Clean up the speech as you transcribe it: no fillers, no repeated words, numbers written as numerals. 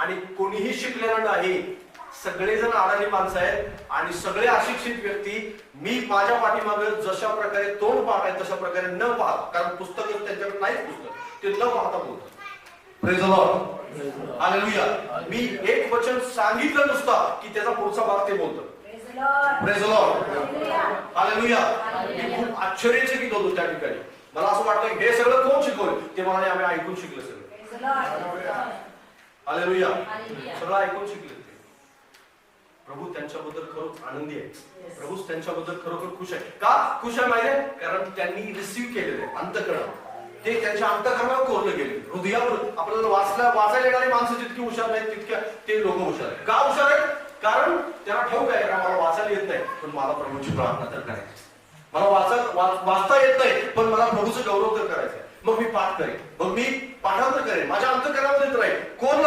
आणि कोणीही शिकलेला नाही, सगळेजण अडाणी माणसं आहेत आणि सगळे अशिक्षित व्यक्ती मी माझ्या पाठीमागे जशा प्रकारे तोंड पाहत आहे तशा प्रकारे न पाहत, कारण पुस्तकच त्यांच्याकडे नाहीच पुस्तक, ते न पाहता बोलतात. Praise the lord, hallelujah. मी एक वचन सांगितलं नुसतं की त्याचा पुढचा भाग ते बोलतात. Praise the lord, hallelujah. मी खूप आश्चर्यचकित होतो त्या ठिकाणी. मला असं वाटतं हे सगळं कोण शिकवलं, ते म्हणाले आम्ही ऐकून शिकलं सगळं. हालेलुया, सगळं ऐकून शिकले. प्रभू त्यांच्याबद्दल खरोच आनंदी आहे. प्रभू त्यांच्याबद्दल खरोखर खुश आहे. का खुश आहे माहिती आहे? कारण त्यांनी रिसीव्ह केलेलं आहे अंतःकरण, ते त्यांच्या अंतःकरणावर कोरलं गेले, हृदयावर. आपल्याला वाचायला येणारी माणसं जितकी हुशार नाहीत तितक्या ते लोक हुशार आहेत. का हुशार आहेत? कारण त्यांना ठाऊक आहे का मला वाचायला येत नाही पण मला प्रभूची प्रार्थना तर करायची, मला वाचता येत नाही पण मला प्रभूचं गौरव तर करायचं, मग मी पाठ करेन, मग मी पाठांतर करेन, माझ्या अंतःकरणामध्ये तर राहील. कोण